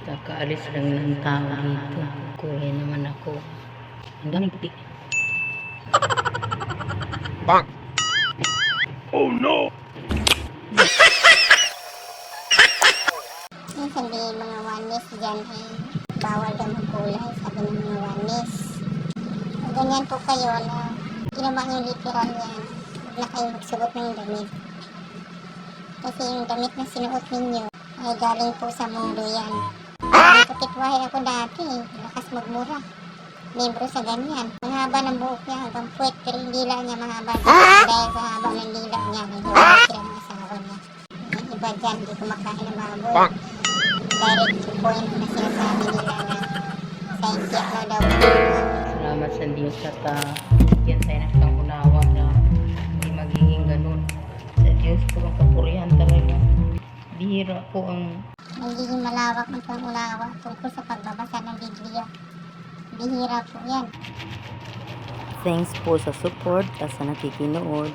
Kakaalis lang ng tao dito. Kulay naman ako. Ang daming puti. Bang! Oh no! Yung sabihin mga wanis dyan ay bawal daw magkulay, sabi ng mga wanis. Ganyan po kayo na ginawa yung literal yan. Huwag na kayo magsuot ng damit. Kasi yung damit na sinuot ninyo ay galing po sa mundo yan. Kapitwahe ako dati, lakas magmura. Membro sa ganyan. Ang haba ng buhok niya hanggang puwet, pero yung dila niya mahaba. Dahil sa haba ng dila niya, nagawin sila ng asawa niya. Yung iba dyan, hindi kumakain ng baboy. Direct to point na sinasabi nila na sa ikiyak na daw. Salamat sa Diyos at yan tayo ng unawa na hindi magiging ganun. Sa Diyos po ang kapurihan talaga. Bihira po ang Nagiging malawak ang pangunawa tungkol sa pagbabasa ng Biblia. Bihira po yan. Thanks po sa support at sa nakikinood.